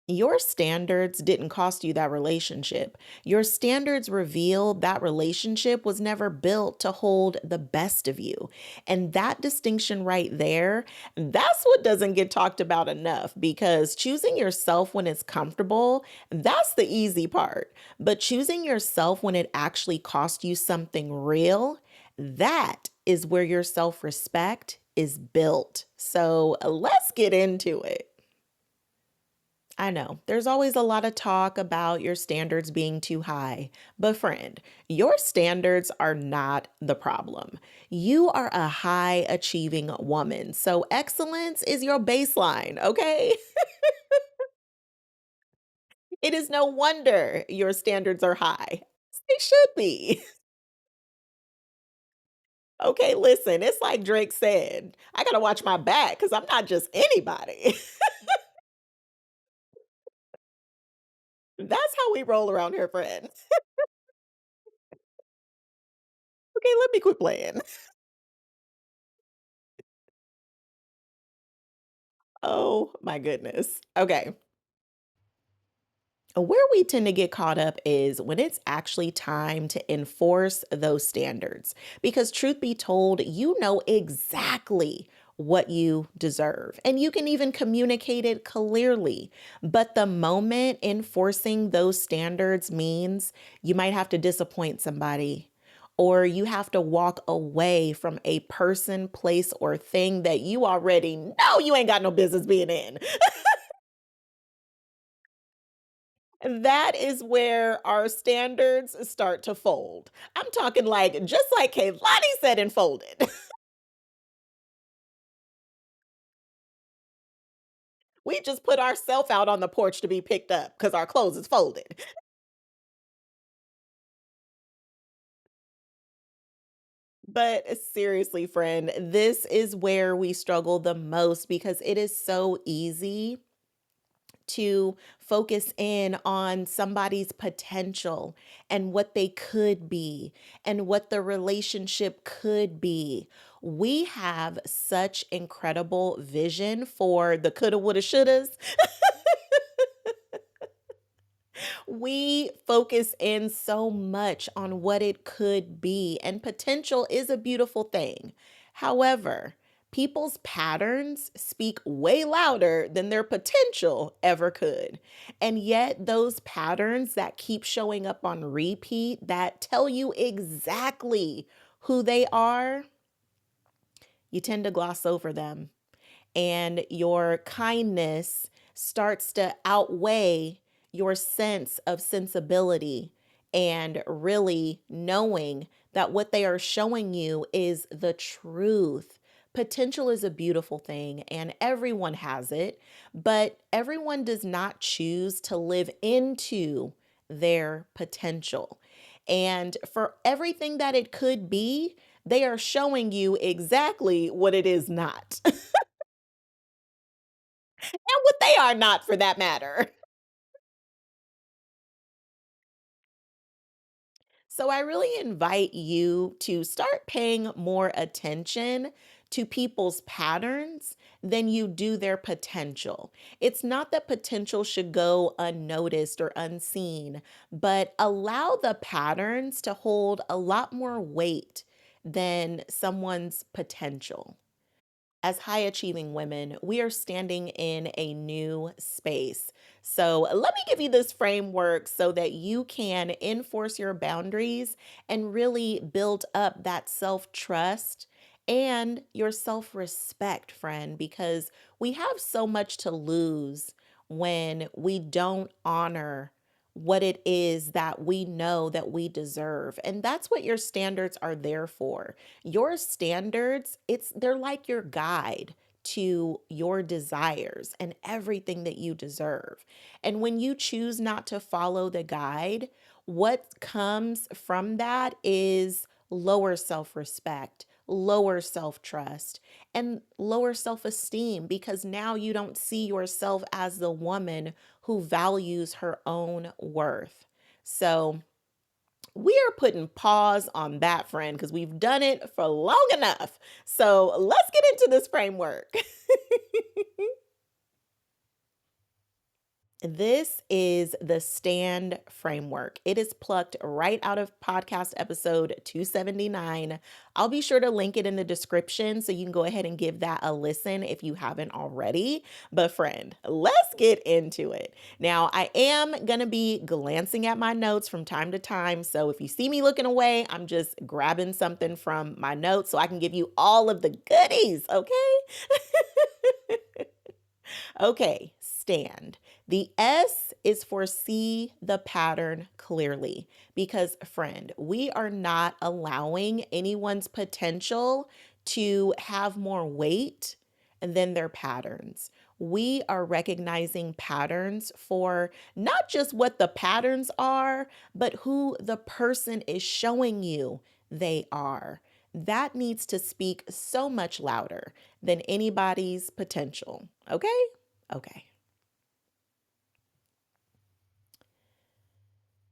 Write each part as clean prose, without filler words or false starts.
Your standards didn't cost you that relationship. Your standards reveal that relationship was never built to hold the best of you. And that distinction right there, that's what doesn't get talked about enough because choosing yourself when it's comfortable, that's the easy part. But choosing yourself when it actually costs you something real, that is where your self respect is built. So let's get into it. I know there's always a lot of talk about your standards being too high, but friend, your standards are not the problem. You are a high achieving woman, so excellence is your baseline, okay? It is no wonder your standards are high. They should be. Okay, listen, it's like Drake said, I gotta watch my back because I'm not just anybody. That's how we roll around here, friend. Okay, let me quit playing. Oh my goodness. Okay. Where we tend to get caught up is when it's actually time to enforce those standards. Because, truth be told, you know exactly what you deserve, and you can even communicate it clearly. But the moment enforcing those standards means you might have to disappoint somebody. Or you have to walk away from a person, place, or thing that you already know you ain't got no business being in. That is where our standards start to fold. I'm talking like just like Kaylani said and folded. We just put ourselves out on the porch to be picked up because our clothes is folded. But seriously, friend, this is where we struggle the most because it is so easy to focus in on somebody's potential and what they could be and what the relationship could be. We have such incredible vision for the coulda, woulda, shouldas. We focus in so much on what it could be, and potential is a beautiful thing. However, people's patterns speak way louder than their potential ever could. And yet, those patterns that keep showing up on repeat that tell you exactly who they are, you tend to gloss over them and your kindness starts to outweigh your sense of sensibility and really knowing that what they are showing you is the truth. Potential is a beautiful thing, and everyone has it, but everyone does not choose to live into their potential. And for everything that it could be, they are showing you exactly what it is not. And what they are not for that matter. So I really invite you to start paying more attention to people's patterns than you do their potential. It's not that potential should go unnoticed or unseen, but allow the patterns to hold a lot more weight than someone's potential. As high achieving women, we are standing in a new space. So, let me give you this framework so that you can enforce your boundaries and really build up that self trust and your self respect, friend, because we have so much to lose when we don't honor what it is that we know that we deserve. And that's what your standards are there for. Your standards, they're like your guide to your desires and everything that you deserve. And when you choose not to follow the guide, what comes from that is lower self-respect, lower self-trust, and lower self-esteem because now you don't see yourself as the woman who values her own worth. So, we are putting pause on that, friend, because we've done it for long enough. So let's get into this framework. This is the STAND framework. It is plucked right out of podcast episode 279. I'll be sure to link it in the description so you can go ahead and give that a listen if you haven't already. But, friend, let's get into it. Now, I am going to be glancing at my notes from time to time. So, if you see me looking away, I'm just grabbing something from my notes so I can give you all of the goodies, okay? Okay, stand. The S is for see the pattern clearly because, friend, we are not allowing anyone's potential to have more weight than their patterns. We are recognizing patterns for not just what the patterns are, but who the person is showing you they are. That needs to speak so much louder than anybody's potential. Okay? Okay.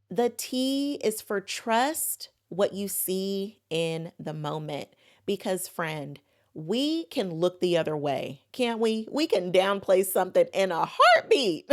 The T is for trust what you see in the moment. Because, friend, we can look the other way, can't we? We can downplay something in a heartbeat.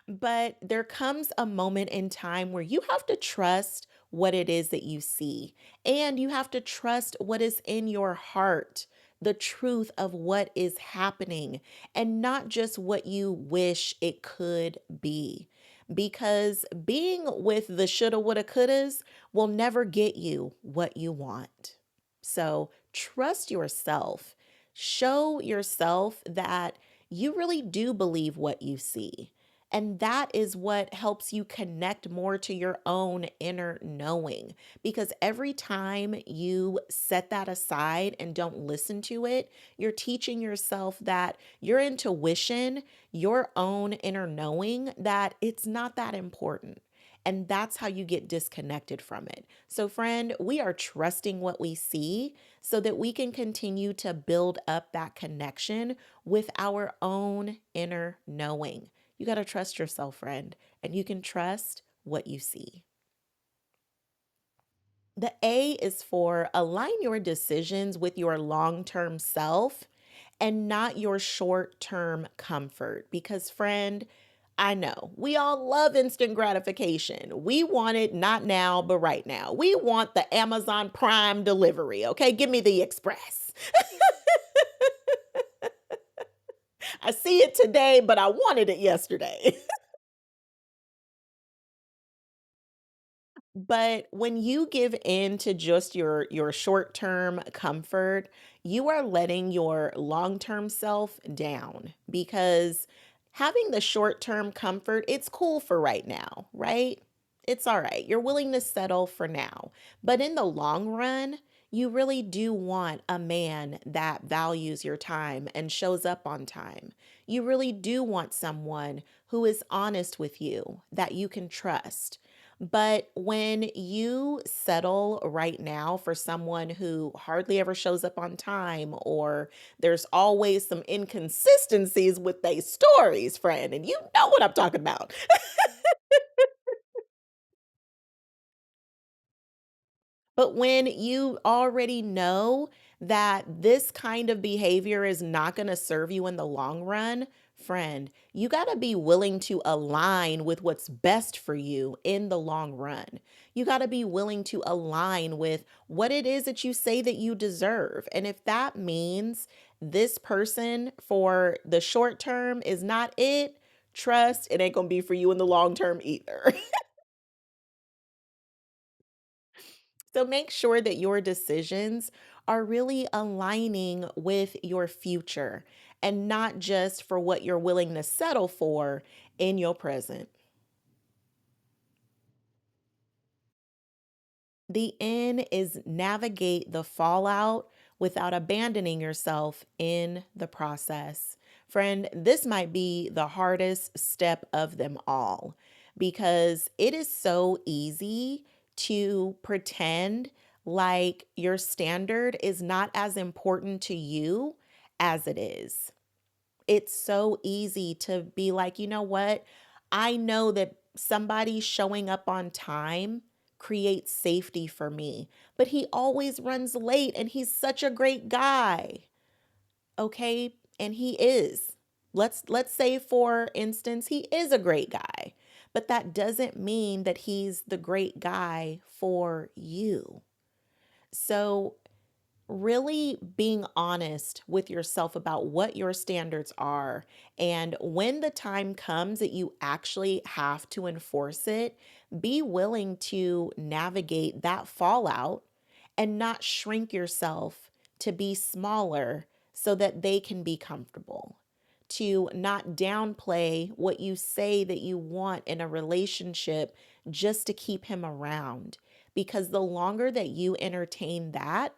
But there comes a moment in time where you have to trust what it is that you see, and you have to trust what is in your heart, the truth of what is happening, and not just what you wish it could be. Because being with the shoulda, woulda, couldas will never get you what you want. So trust yourself. Show yourself that you really do believe what you see. And that is what helps you connect more to your own inner knowing. Because every time you set that aside and don't listen to it, you're teaching yourself that your intuition, your own inner knowing, that it's not that important. And that's how you get disconnected from it. So, friend, we are trusting what we see so that we can continue to build up that connection with our own inner knowing. You got to trust yourself, friend, and you can trust what you see. The A is for align your decisions with your long term self and not your short term comfort. Because, friend, I know we all love instant gratification. We want it not now, but right now. We want the Amazon Prime delivery. Okay, give me the express. I see it today, but I wanted it yesterday. But when you give in to just your short-term comfort, you are letting your long-term self down because having the short-term comfort, it's cool for right now, right? It's all right. You're willing to settle for now. But in the long run, you really do want a man that values your time and shows up on time. You really do want someone who is honest with you, that you can trust. But when you settle right now for someone who hardly ever shows up on time, or there's always some inconsistencies with their stories, friend, and you know what I'm talking about. But when you already know that this kind of behavior is not going to serve you in the long run, friend, you got to be willing to align with what's best for you in the long run. You got to be willing to align with what it is that you say that you deserve. And if that means this person for the short term is not it, trust it ain't going to be for you in the long term either. So make sure that your decisions are really aligning with your future and not just for what you're willing to settle for in your present. The N is navigate the fallout without abandoning yourself in the process. Friend, this might be the hardest step of them all because it is so easy to pretend like your standard is not as important to you as it is. It's so easy to be like, you know what? I know that somebody showing up on time creates safety for me, but he always runs late and he's such a great guy. Okay. And he is. Let's say for instance he is a great guy. But that doesn't mean that he's the great guy for you. So really being honest with yourself about what your standards are. And when the time comes that you actually have to enforce it, be willing to navigate that fallout and not shrink yourself to be smaller so that they can be comfortable. To not downplay what you say that you want in a relationship just to keep him around. Because the longer that you entertain that,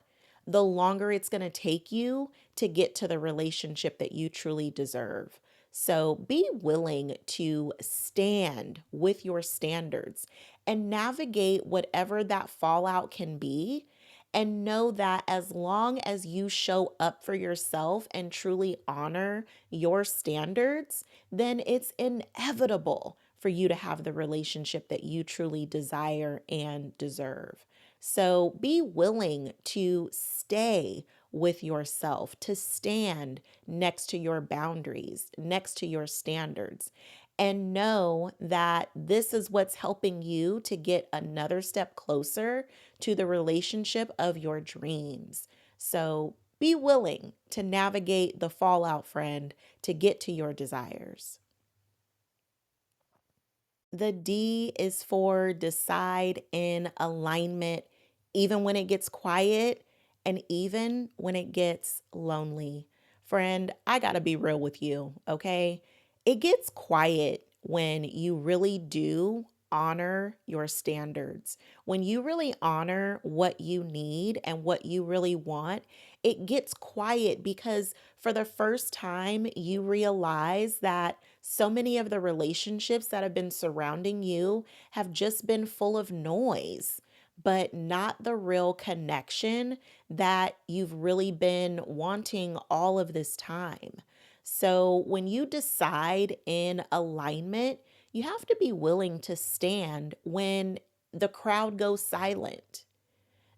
the longer it's going to take you to get to the relationship that you truly deserve. So be willing to stand with your standards and navigate whatever that fallout can be. And know that as long as you show up for yourself and truly honor your standards, then it's inevitable for you to have the relationship that you truly desire and deserve. So be willing to stay with yourself, to stand next to your boundaries, next to your standards, and know that this is what's helping you to get another step closer to the relationship of your dreams. So be willing to navigate the fallout, friend, to get to your desires. The D is for decide in alignment, even when it gets quiet and even when it gets lonely. Friend, I got to be real with you, okay? It gets quiet when you really do honor your standards. When you really honor what you need and what you really want, it gets quiet because for the first time, you realize that so many of the relationships that have been surrounding you have just been full of noise, but not the real connection that you've really been wanting all of this time. So, when you decide in alignment, you have to be willing to stand when the crowd goes silent.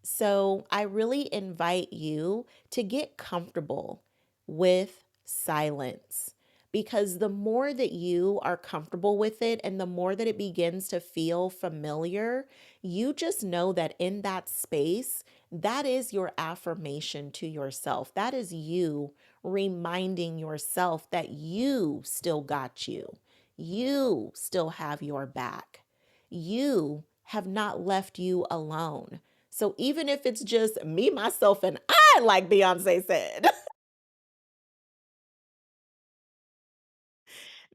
So I really invite you to get comfortable with silence because the more that you are comfortable with it and the more that it begins to feel familiar, you just know that in that space, that is your affirmation to yourself. That is you reminding yourself that you still got you. You still have your back. You have not left you alone. So even if it's just me, myself, and I, like Beyonce said,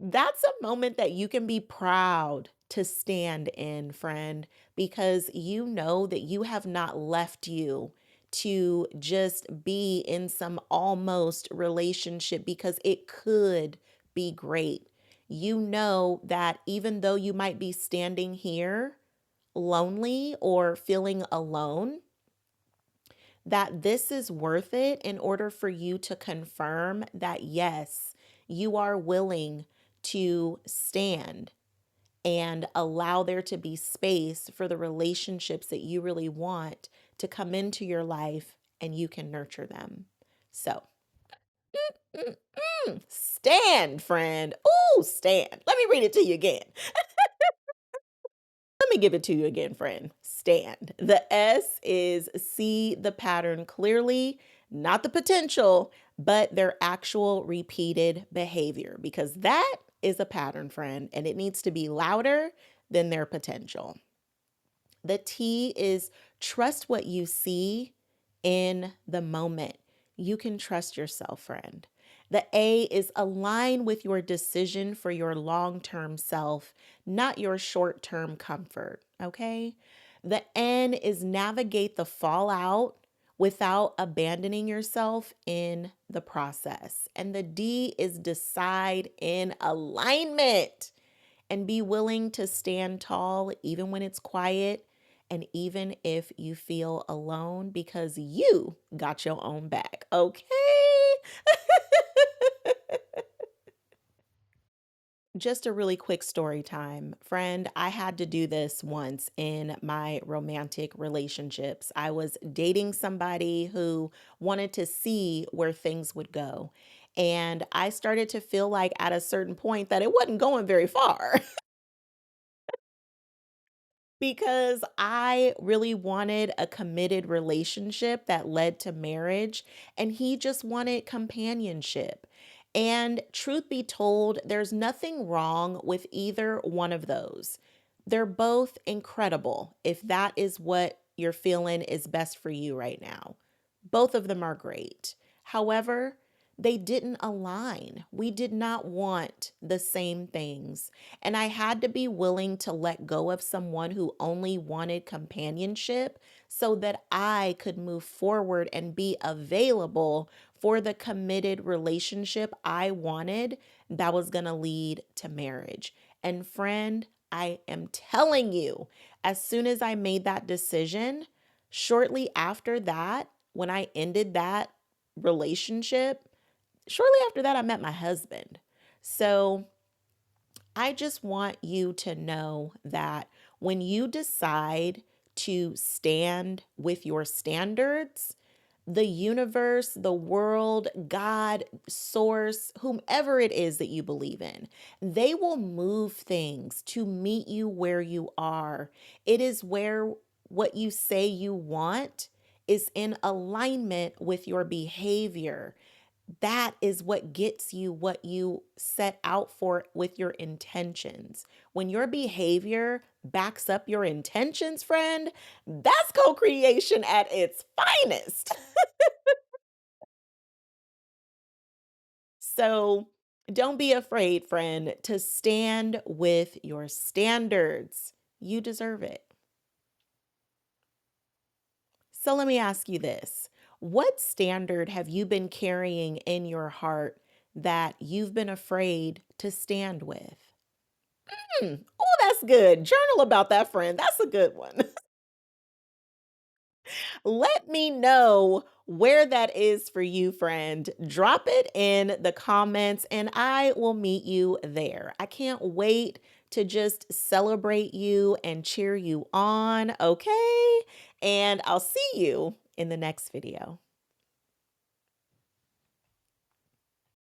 that's a moment that you can be proud to stand in, friend, because you know that you have not left you to just be in some almost relationship because it could be great. You know that even though you might be standing here lonely or feeling alone, that this is worth it in order for you to confirm that yes, you are willing to stand and allow there to be space for the relationships that you really want to come into your life and you can nurture them. So, stand, friend. Ooh, stand. Let me read it to you again. Let me give it to you again, friend. Stand. The S is see the pattern clearly, not the potential, but their actual repeated behavior, because that is a pattern, friend, and it needs to be louder than their potential. The T is trust what you see in the moment. You can trust yourself, friend. The A is align with your decision for your long term self, not your short term comfort. Okay. The N is navigate the fallout without abandoning yourself in the process. And the D is decide in alignment and be willing to stand tall even when it's quiet and even if you feel alone because you got your own back. Okay. Just a really quick story time. Friend, I had to do this once in my romantic relationships. I was dating somebody who wanted to see where things would go. And I started to feel like at a certain point that it wasn't going very far. Because I really wanted a committed relationship that led to marriage, and he just wanted companionship. And truth be told, there's nothing wrong with either one of those. They're both incredible if that is what you're feeling is best for you right now. Both of them are great. However, they didn't align. We did not want the same things. And I had to be willing to let go of someone who only wanted companionship so that I could move forward and be available for the committed relationship I wanted that was going to lead to marriage. And friend, I am telling you, as soon as I made that decision, shortly after that, when I ended that relationship, shortly after that, I met my husband. So I just want you to know that when you decide to stand with your standards, the universe, the world, God, source, whomever it is that you believe in, they will move things to meet you where you are. It is where what you say you want is in alignment with your behavior. That is what gets you what you set out for with your intentions. When your behavior backs up your intentions, friend, that's co creation at its finest. So don't be afraid, friend, to stand with your standards. You deserve it. So let me ask you this. What standard have you been carrying in your heart that you've been afraid to stand with? Oh, that's good. Journal about that, friend. That's a good one. Let me know where that is for you, friend. Drop it in the comments and I will meet you there. I can't wait to just celebrate you and cheer you on, okay? And I'll see you in the next video.